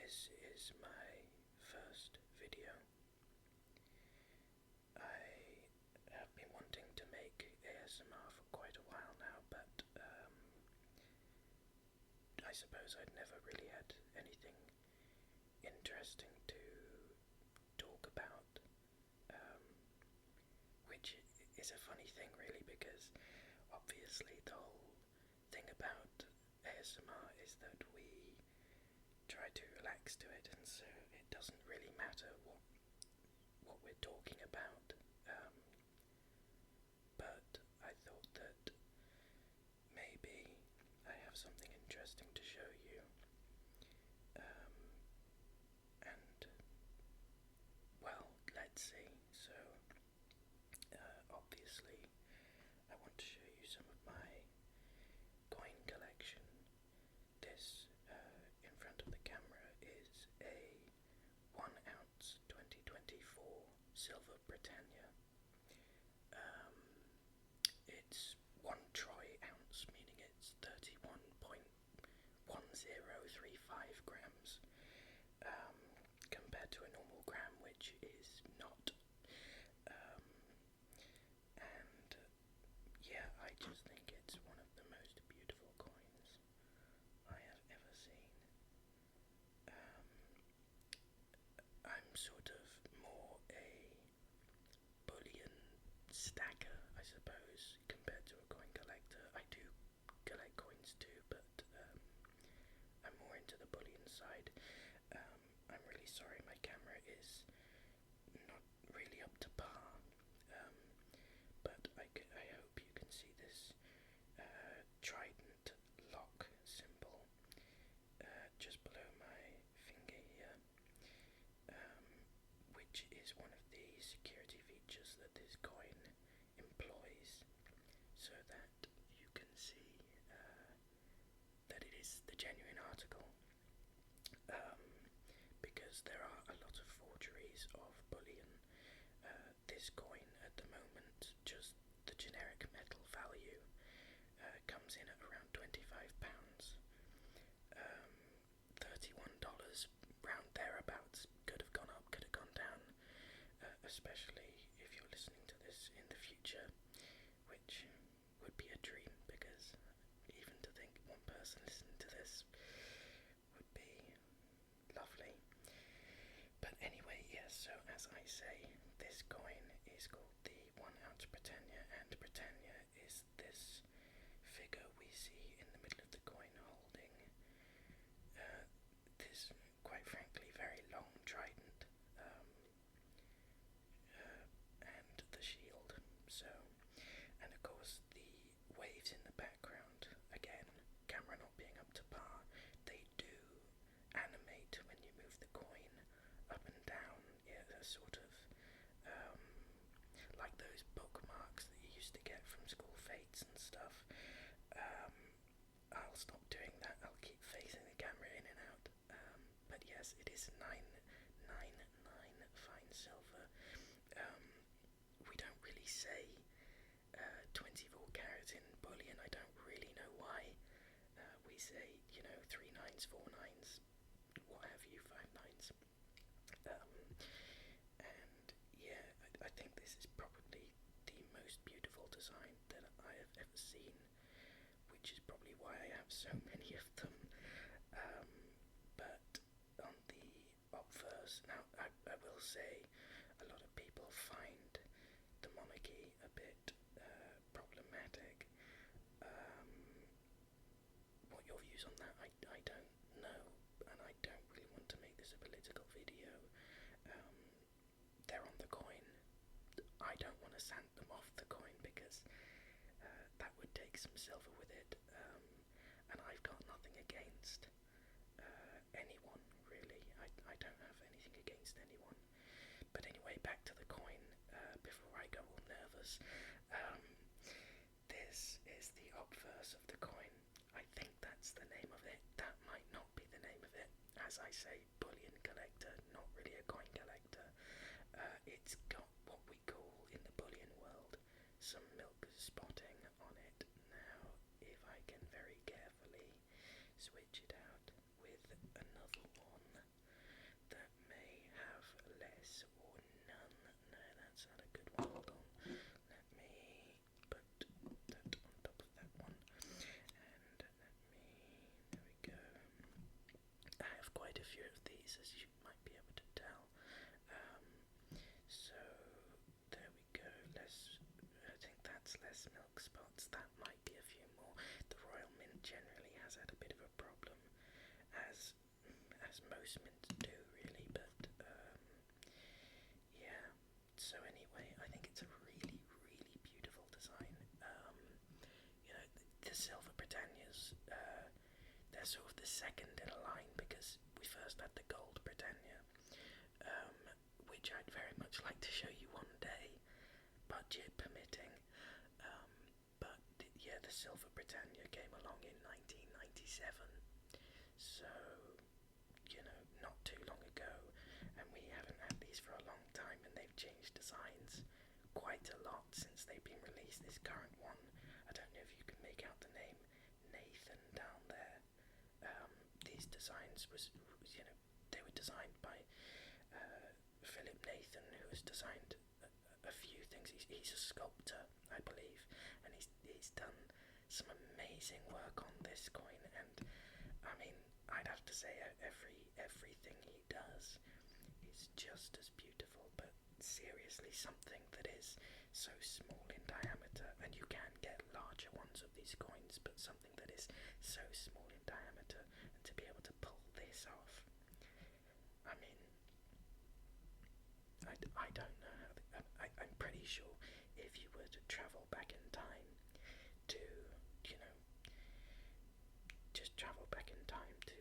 This is my first video. I have been wanting to make ASMR for quite a while now, but I suppose I'd never really had anything interesting to talk about, which is a funny thing really, because obviously the whole thing about ASMR is that we try to relax to it, and so it doesn't really matter what we're talking about. But I thought that maybe I have something interesting to show you, and well, let's see. So obviously I want to show you some of my coin collection. This in front of the camera is a 1 ounce 2024 silver Britannia. It's 1 troy ounce, meaning it's 31.1035 grams, compared to a normal gram, which is not. And yeah, I just think it's one of the most beautiful coins I have ever seen. I'm sort of more a bullion stacker, I suppose, compared to a coin collector. I do collect coins too, but I'm more into the bullion side. I'm really sorry my camera is not really up to par, but I hope you can see this trident lock symbol just below my finger here, which is one of the security features that this coin employs, so that you can see that it is the genuine article, because there are a lot of forgeries of bullion. This coin at the moment, just the generic metal value, comes in at around £25. $31, round thereabouts. Could have gone up, could have gone down, especially if you're listening to this in the future, which would be a dream, because even to think one person listening to this would be lovely. But anyway, yes, so as I say, this coin is called the 1 ounce Britannia, and Britannia is this figure we see in the middle of the coin holding this, quite frankly, very long trident, and the shield. So, and of course the waves in the background, again, camera not being up to par, they do animate when you move the coin up and down. Yeah, they're sort of like those bookmarks that you used to get from school fates and stuff. I'll stop doing that. I'll keep facing the camera in and out. But yes, it is 999 fine silver. We don't really say 24 carat in bullion. I don't really know why. We say, 3 nines, 4 nines, what have you, 5 nines. And yeah, I think this is probably the most beautiful design that I have ever seen, which is probably why I have so many of them. But on the obverse, now I will say a lot of people find the monarchy a bit problematic. What your views on that, I don't know, and I don't really want to make this a political video. They're on the coin. I don't want to sand them off the coin, because that would take some silver with it, and I've got nothing against anyone, really. I don't have anything against anyone. But anyway, back to the coin, before I go all nervous. This is the obverse of the coin. I think that's the name of it. That might not be the name of it. As I say, bullion collector, not really a coin collector. It's got what we call in the bullion world some milk spotting on it. Now, if I can very carefully switch it out with another one, few of these, as you might be able to tell. Um, so there we go. I think that's less milk spots. That might be a few more. The Royal Mint generally has had a bit of a problem, as most mints do, really. But yeah. So anyway, I think it's a really, really beautiful design. The Silver Britannias, they're sort of the second in a line, because we first had the Gold Britannia, which I'd very much like to show you one day, budget permitting. But yeah, the Silver Britannia came along in 1997, so not too long ago, and we haven't had these for a long time, and they've changed designs quite a lot since they've been released. This current one, I don't know if you can make out the name Nathan down there. These designs they were designed by Philip Nathan, who has designed a few things. He's a sculptor, I believe, and he's done some amazing work on this coin. And I mean, I'd have to say everything he does is just as beautiful. But seriously, something that is so small in diameter, and you can get larger ones of these coins, but something that is so small in diameter, and to be able to pull this off, I mean, I don't know how. I'm pretty sure if you were to travel back in time to, just travel back in time to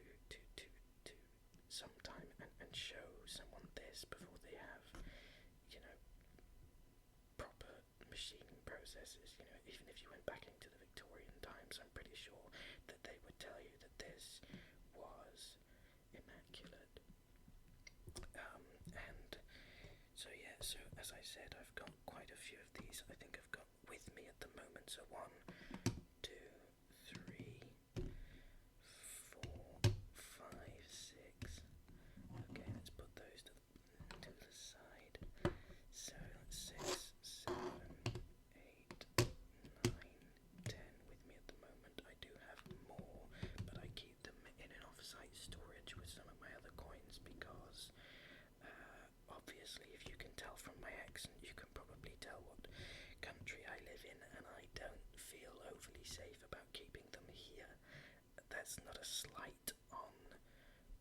some time and show someone this before they have, proper machining processes, even if you went back into the Victorian times, I'm pretty sure that they would tell you that this was immaculate. And so yeah, so as I said, I've got quite a few of these. I think I've got with me at the moment, so 1, 2, 3, 4, 5, 6. Okay, let's put those to the side. So that's 6, 7, 8, 9, 10 with me at the moment. I do have more, but I keep them in an off-site storage with some of my other coins, because obviously, if you can tell from my accent, you can probably tell what country I live in, and I don't feel overly safe about keeping them here. That's not a slight on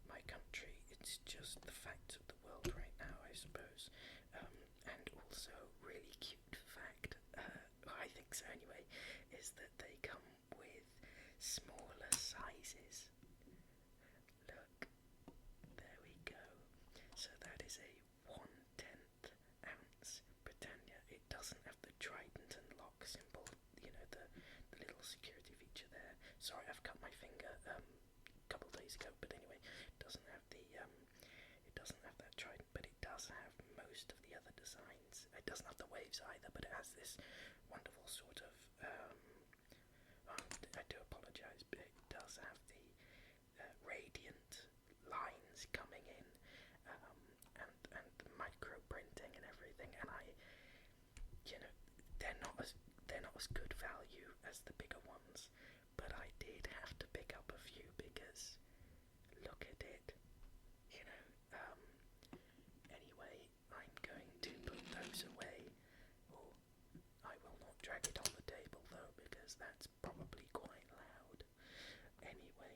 my country, it's just the fact of the world right now, I suppose. And also, really cute fact, I think so anyway, is that they come with smaller sizes. Look, there we go. So that is a 1/10 ounce Britannia. It doesn't have the trident and lock symbol, the little security feature there. Sorry, I've cut my finger a couple days ago, but anyway, it doesn't have that trident, but it does have most of the other designs. It doesn't have the waves either, but it has this wonderful sort of I do apologise, but it does have the radiant lines coming in, and the micro printing and everything. And they're not as good value as the bigger ones, but I did have to pick up a few because look at it. Anyway, I'm going to put those away. Oh, I will not drag it on the table though, because that's probably quite loud. Anyway,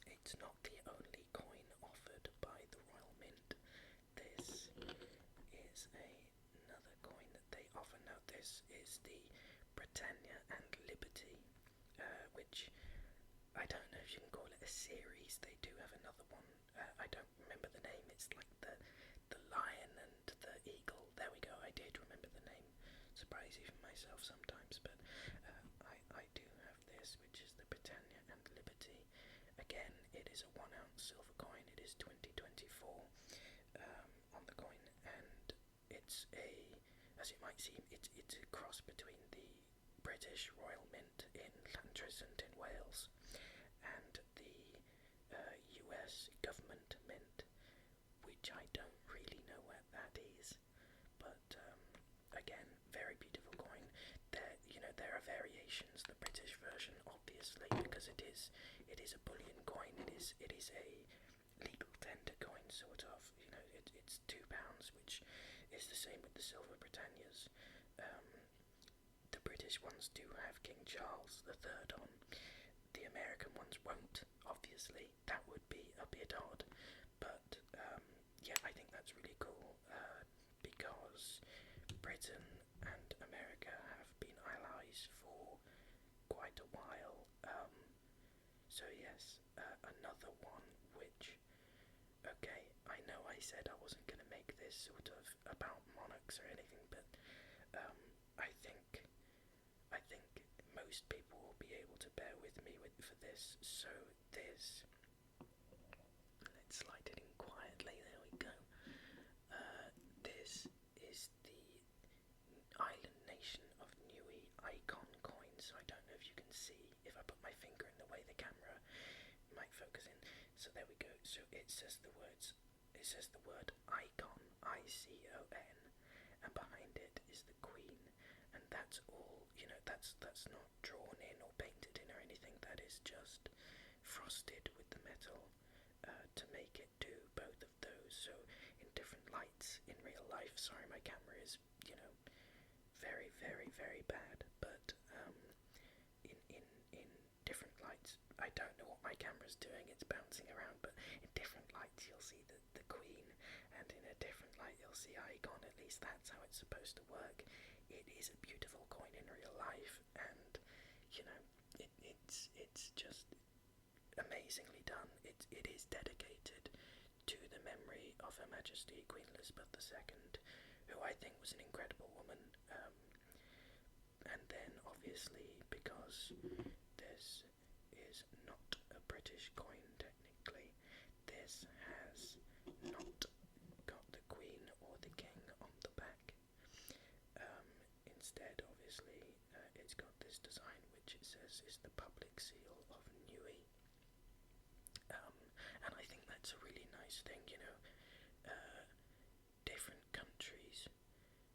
it's not the only coin offered by the Royal Mint. This is another coin that they offer. Now, this is the Britannia and Liberty, which I don't know if you can call it a series. They do have another one. I don't remember the name. It's like the lion and the eagle. There we go. I did remember the name. Surprise even myself sometimes. But I do have this, which is the Britannia and Liberty. Again, it is a 1 ounce silver coin. It is 2024 on the coin, and it's as you might seem, it's a cross between the British Royal Mint in Llantrisant in Wales and the US government mint, which I don't really know where that is, but again, very beautiful coin. There are variations. The British version, obviously, because it is a bullion coin. It is a legal sort of, it's £2, which is the same with the Silver Britannias. The British ones do have King Charles III on. The American ones won't, obviously. That would be a bit odd. But, yeah, I think that's really cool, because Britain and America have been allies for quite a while. So yes, another one which, okay, I know I said I wasn't going to make this sort of about monarchs or anything, but I think most people will be able to bear with me for this. So this, let's slide it in quietly. There we go. This is the island nation of Niue icon coin. So I don't know if you can see if I put my finger in the way the camera might focus in. So there we go. So it says the word icon, ICON, and behind it is the queen, and that's all. That's not drawn in or painted in or anything. That is just frosted with the metal to make it do both of those. So in different lights in real life. Sorry, my camera is very, very, very bad, but in different lights, I don't know what my camera's doing, it's bouncing around, but in different lights you'll see the queen, and in a different light you'll see icon. At least that's how it's supposed to work. It is a beautiful coin in real life, and it's just amazingly done. It is dedicated to the memory of Her Majesty Queen Elizabeth II, who I think was an incredible woman. And then obviously, because this is not a British coin technically, this has not got the Queen or the King on the back. Instead, obviously, it's got this design which it says is the public seal of Niue. And I think that's a really nice thing, different countries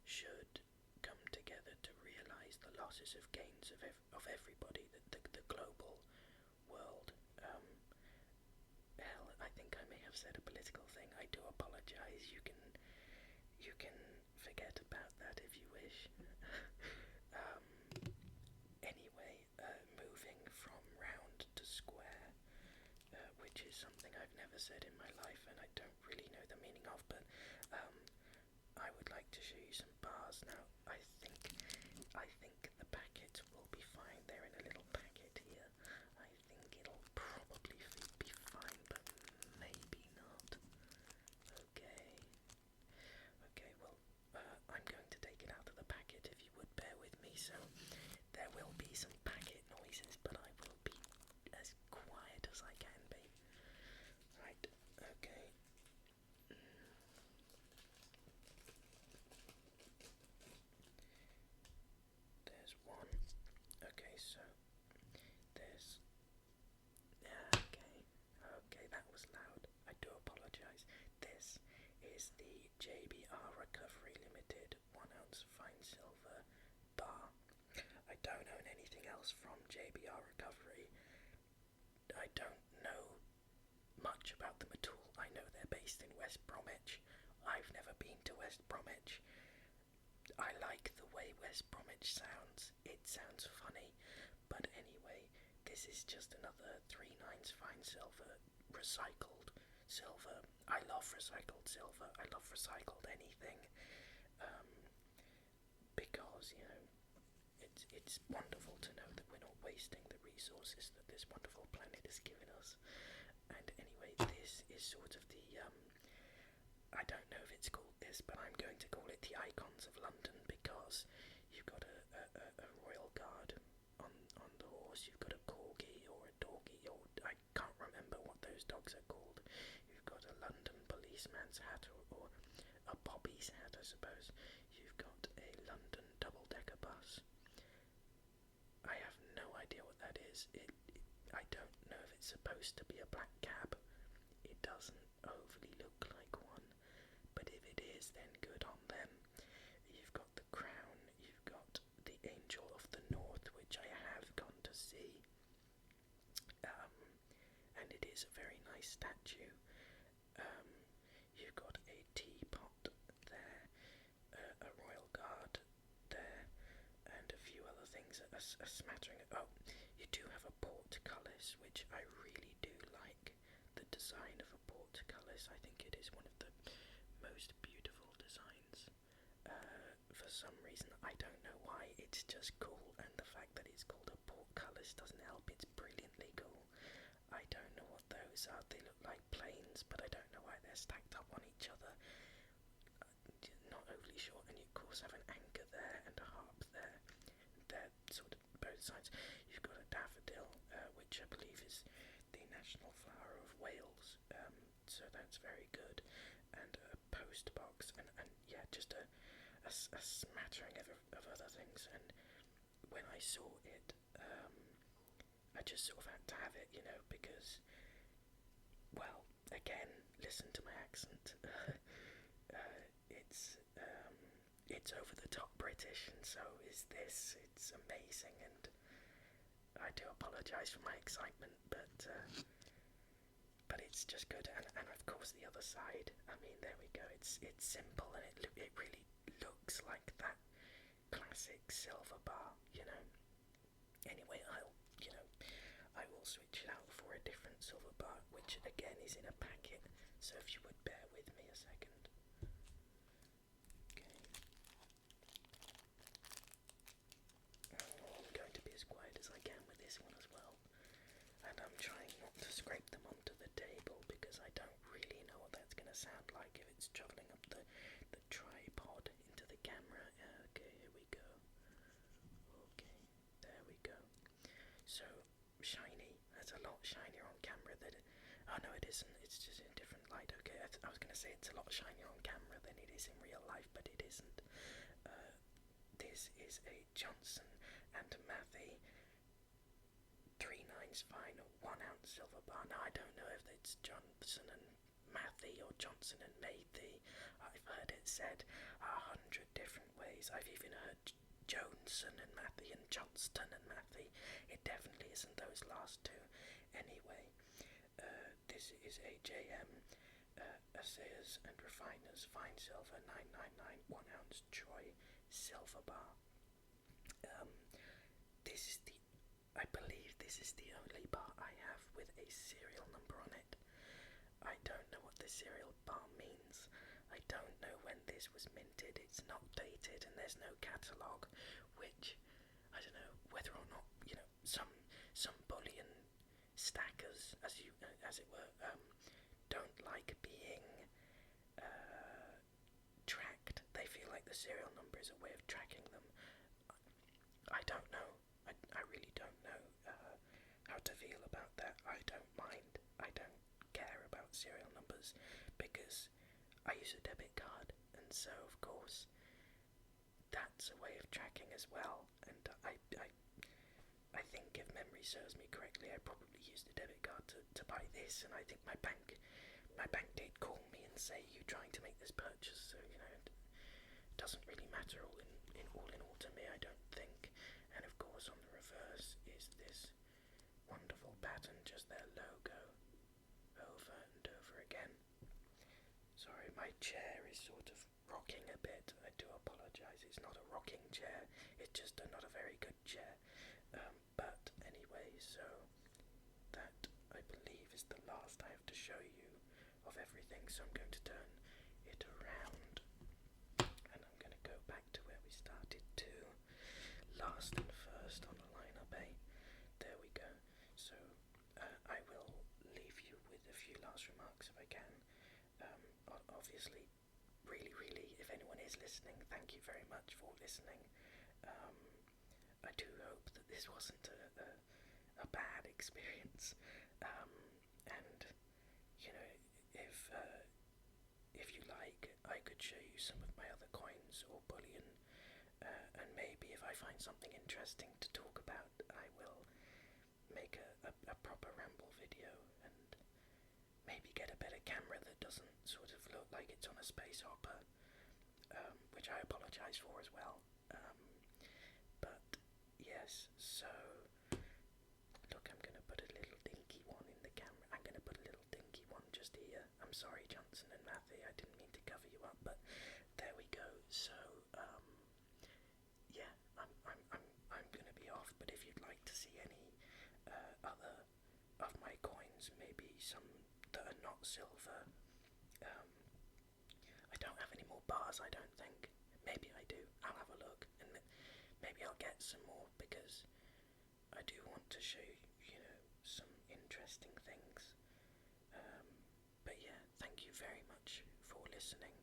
should come together to realise the losses of gains of everybody, the global world. Hell, I think I may have said a political thing. I do apologise. You can forget about that if you wish. Anyway, moving from round to square, which is something I've never said in my life and I don't really know the meaning of, but I would like to show you some bars now. I think the packet will be fine. They're in a little packet here. I think it'll probably be fine, but maybe not. Okay, well, I'm going to take it out of the packet if you would bear with me. So there will be some packet noises, but I will be as quiet as I can be. Right, okay. There's one. Okay, so there's... Okay, that was loud. I do apologise. This is the JBR Recovery Limited 1 ounce fine silver bar. I don't own anything else from JBR Recovery. I don't know much about them at all. I know they're based in West Bromwich. I've never been to West Bromwich. I like the way West Bromwich sounds. It sounds funny. But anyway, this is just another 3/9 fine silver, recycled silver. I love recycled silver. I love recycled anything. Because, it's wonderful to know that we're not wasting the resources that this wonderful planet has given us. And anyway, this is sort of the, I don't know if it's called this, but I'm going to call it the Icons of London, because you've got a royal guard on the horse, you've got a corgi or a doggy, or I can't remember what those dogs are called. You've got a London policeman's hat, or a Bobby's hat, I suppose. You've got a London double-decker bus. I have no idea what that is. I don't know if it's supposed to be a black cab. It doesn't overly look like one, but if it is, then good on them. You've got the crown, you've got the Angel of the North, which I have gone to see, and it is a very nice statue. a smattering of. Oh, you do have a portcullis, which I really do like. The design of a portcullis, I think it is one of the most beautiful designs. For some reason, I don't know why, it's just cool, and the fact that it's called a portcullis doesn't help. It's brilliantly cool. I don't know what those are. They look like planes, but I don't know why they're stacked up on each other. Not overly sure. And you of course have an anchor there and a harp there. They're sort of both sides. You've got a daffodil, which I believe is the national flower of Wales. So that's very good. And a post box, and yeah, just a smattering of other things. And when I saw it, I just sort of had to have it, because, well, again, listen to my accent. It's over the top British, and so is this. It's amazing, and I do apologise for my excitement, but it's just good. And of course the other side. I mean, there we go. It's simple, and it really looks like that classic silver bar. Anyway, I will switch it out for a different silver bar, which again is in a packet. So if you would bear with me a second. Okay. I'm going to be as quiet as I can with this one as well. And I'm trying not to scrape them onto the table, because I don't really know what that's going to sound like if it's travelling up the tripod into the camera. Okay, here we go. Okay, there we go. So, shiny. That's a lot shinier on camera than it... Oh no, it isn't. It's just in a different light. Okay, I was going to say it's a lot shinier on camera than it is in real life, but it isn't. This is a Johnson and Matthey 3/9 fine 1 ounce silver bar. Now, I don't know if it's Johnson and Matthey or Johnson and Matthey. I've heard it said 100 different ways. I've even heard Johnson and Matthey and Johnston and Matthey. It definitely isn't those last two. Anyway, this is a JM Assayers and Refiners Fine Silver 999 1 ounce Troy silver bar. I believe this is the only bar I have with a serial number on it. I don't know what the serial bar means. I don't know when this was minted. It's not dated, and there's no catalogue, which I don't know whether or not some bullion stackers, as it were, don't like being tracked. They feel like the serial number is a way of tracking them. I don't know. I really don't know how to feel about that. I don't mind. I don't care about serial numbers, because I use a debit card, and so of course that's a way of tracking as well. And I think, if memory serves me correctly, I probably used a debit card to buy this, and I think my bank did call me and say, "You trying to make this purchase?" So it doesn't really matter all in all to me, I don't think. And of course, on the reverse is this wonderful pattern, just their logo, over and over again. Sorry, my chair is sort of rocking a bit. I do apologise. It's not a rocking chair. It's just not a very good chair. But anyway, so that, I believe, is the last I have to show you of everything. So I'm going to turn it around, and I'm going to go back to where we started to. Last and first on the lineup, eh? There we go. So I will leave you with a few last remarks if I can. Obviously, really, if anyone is listening, thank you very much for listening. I do hope that this wasn't a bad experience, and if you like, I could show you some of my other coins or bullion, and maybe if I find something interesting to talk about, I will make a proper ramble video, and maybe get a better camera that doesn't sort of look like it's on a space hopper, which I apologise for as well. But yes, so look, I'm going to put a little dinky one in the camera. I'm going to put a little dinky one just here. I'm sorry, Johnson and Matthey, I didn't mean to cover you up, but there we go. So yeah, I'm going to be off, not silver. I don't have any more bars, I don't think. Maybe I do. I'll have a look, and maybe I'll get some more, because I do want to show you, some interesting things. But yeah, thank you very much for listening.